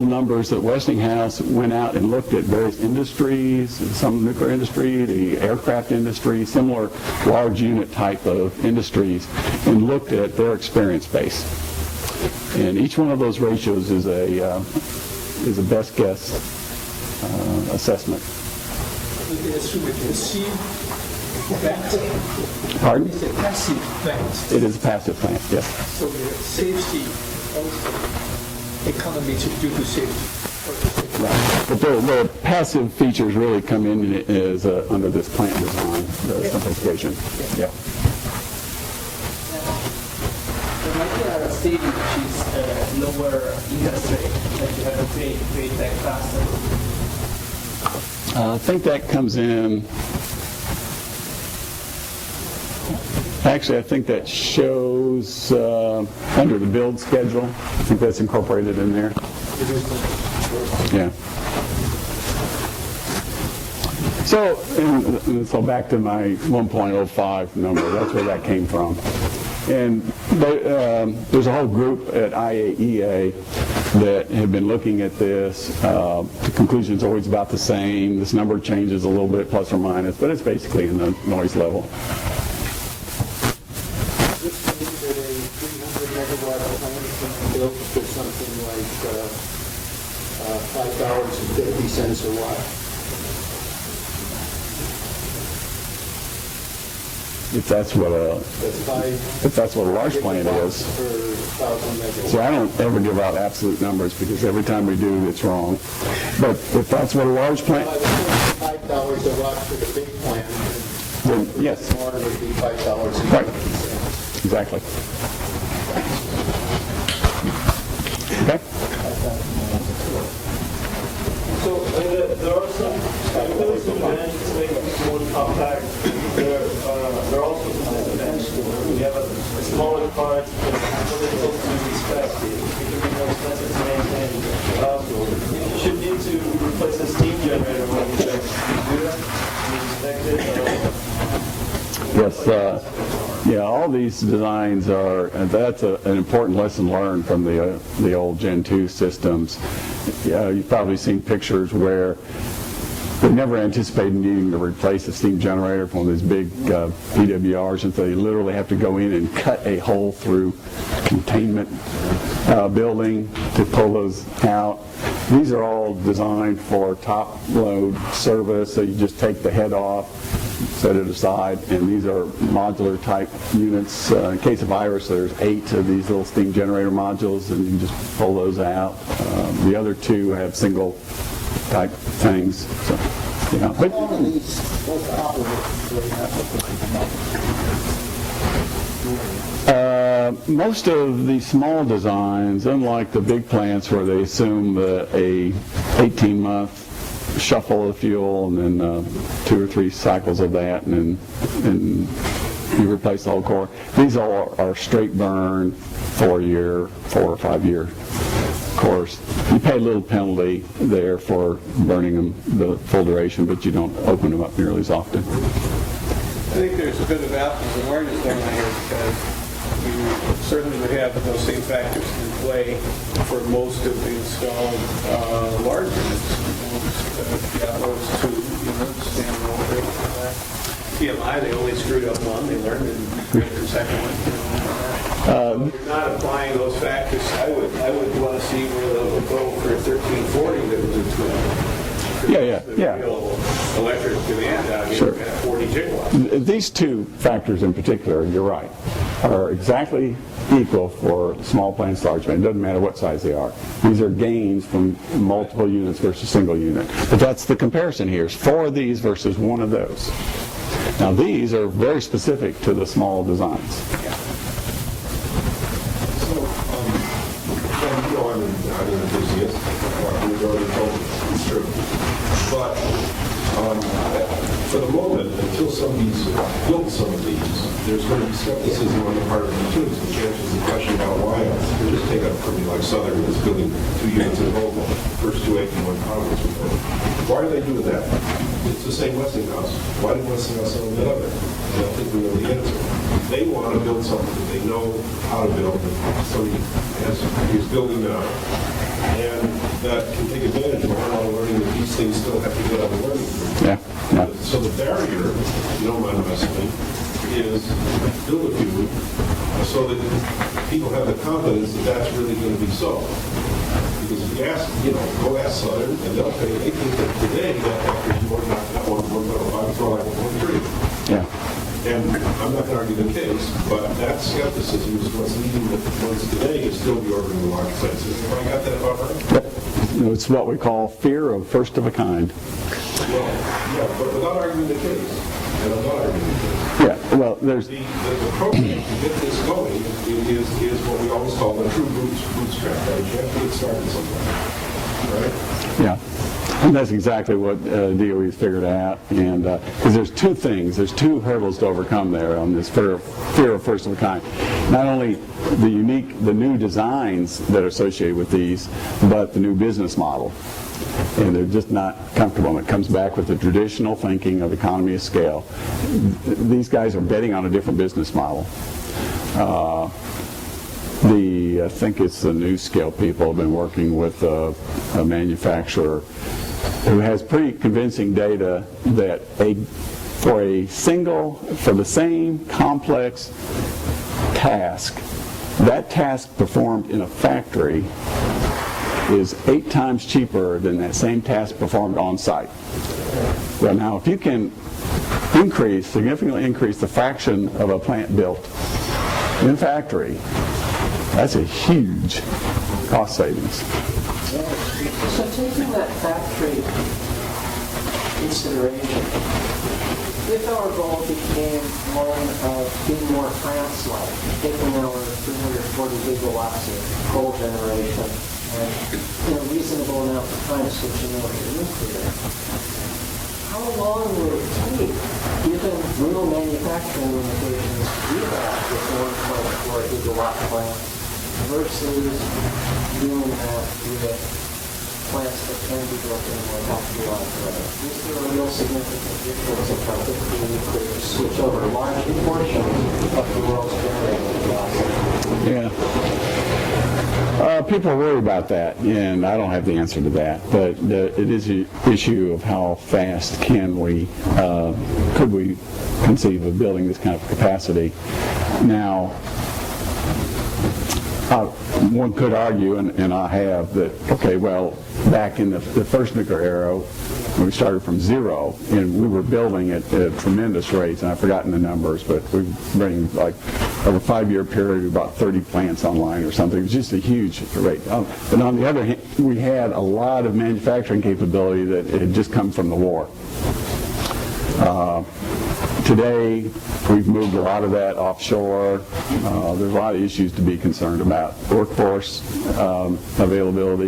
numbers that Westinghouse went out and looked at various industries, some nuclear industry, the aircraft industry, similar large unit type of industries, and looked at their experience base. And each one of those ratios is a best guess assessment. Pardon? It's a passive plant. It is a passive plant, yes. So the safety also economy due to safety. Right. But the passive features really come in as under this plant design, the simplification. Yeah. There might be a stage which is lower industry, like you have a great tech faster. I think that comes in. Actually, I think that shows under the build schedule. I think that's incorporated in there. Yeah. So back to my 1.05 number. That's where that came from. And there's a whole group at IAEA that have been looking at this. The conclusion's always about the same. This number changes a little bit, plus or minus, but it's basically in the noise level. Built for something like $5.50 a watt. If that's what a large plant is. So I don't ever give out absolute numbers because every time we do, it's wrong. But if that's what a large plant, $5 a watt for the big plant. then yes, More would be $5. right, exactly. Okay. So there are some factors that make it more compact. There are also some disadvantages. We have a smaller part that's more difficult to inspect. It can be more expensive to maintain. You should need to replace a steam generator when you check. Do that? You inspect it? Yes. Yeah, all these designs are, and that's an important lesson learned from the old Gen 2 systems. Yeah, you've probably seen pictures where they never anticipated needing to replace a steam generator from one of these big PWRs, and so you literally have to go in and cut a hole through containment building to pull those out. These are all designed for top load service, so you just take the head off, set it aside, and these are modular type units. In case of Iris, there's 8 of these little steam generator modules, and you can just pull those out. The other 2 have single type things. So, yeah. But, All of these operate. most of the small designs, unlike the big plants where they assume a 18-month shuffle of fuel and then 2 or 3 cycles of that, and you replace the whole core. These all are straight burn 4 or 5 year cores. You pay a little penalty there for burning them the full duration, but you don't open them up nearly as often. I think there's a bit of apples and oranges going on here because you certainly would have those same factors in play for most of the installed large units. Those 2 units, standalone. PMI, they only screwed up one. They learned and created the second one. So if you're not applying those factors, I would want to see where they'll go for 1340 that was a Yeah. real electric demand out here Sure. at 40 gigawatts. These 2 factors in particular, you're right, are exactly equal for small plants, large plants. It doesn't matter what size they are. These are gains from multiple units versus single unit. But that's the comparison here, is 4 of these versus 1 of those. Now these are very specific to the small designs. I'm an enthusiast. We've already told it's true. But for the moment, until somebody's built some of these, there's going to be skepticism on the part of the utilities, which answers the question about why. Just take a company like Southern that's building 2 units in Oklahoma, first 2 8-1 Congress. Why do they do that? It's the same Westinghouse. Why did Westinghouse own the other? I don't think we know the answer. They want to build something that they know how to build. Somebody is building now. And that can take advantage of a whole lot of learning that these things still have to get on the learning curve. Yeah, yeah. So the barrier, if you don't mind my saying, is build a few so that people have the confidence that that's really going to be so. Because if you ask, go ask Southern, and they'll tell you, they think that today that factor's more than that 1.05 for like 1.3. Yeah. And I'm not going to argue the case, but that skepticism is what's leading the ones today to still be ordering the large size system. Have I got that about right? It's what we call fear of first of a kind. Well, yeah, but without arguing the case. And I'm not arguing the case. Yeah, well, there's, The program to get this going is what we always call the true bootstrap, right? You have to get started somewhere, right? yeah. And that's exactly what DOE has figured out. And because there's two hurdles to overcome there on this fear of first of a kind. Not only the new designs that are associated with these, but the new business model. And they're just not comfortable. And it comes back with the traditional thinking of economy of scale. These guys are betting on a different business model. I think it's the New Scale people have been working with a manufacturer who has pretty convincing data that for the same complex task, that task performed in a factory is 8 times cheaper than that same task performed on site. Well, now, if you can significantly increase the fraction of a plant built in a factory, that's a huge cost savings. So taking that factory consideration, if our goal became one of being more France-like, taking our 340 gigawatts of coal generation and in a reasonable amount of time switching over to nuclear, how long would it take, given real manufacturing limitations, to do that with 1.4 gigawatt plant versus doing that with plants that can be built in a more factory-like way? Is there a real significant difference in how quickly nuclear to switch over large portions of the world's generating capacity? Yeah. People worry about that, and I don't have the answer to that. But it is an issue of how fast could we conceive of building this kind of capacity. Now, one could argue, and I have, that, okay, well, back in the first nuclear era, we started from zero, and we were building at tremendous rates, and I've forgotten the numbers, but we bring, like, over a 5-year period, about 30 plants online or something. It was just a huge rate. But on the other hand, we had a lot of manufacturing capability that had just come from the war. Today, we've moved a lot of that offshore. There's a lot of issues to be concerned about. Workforce availability.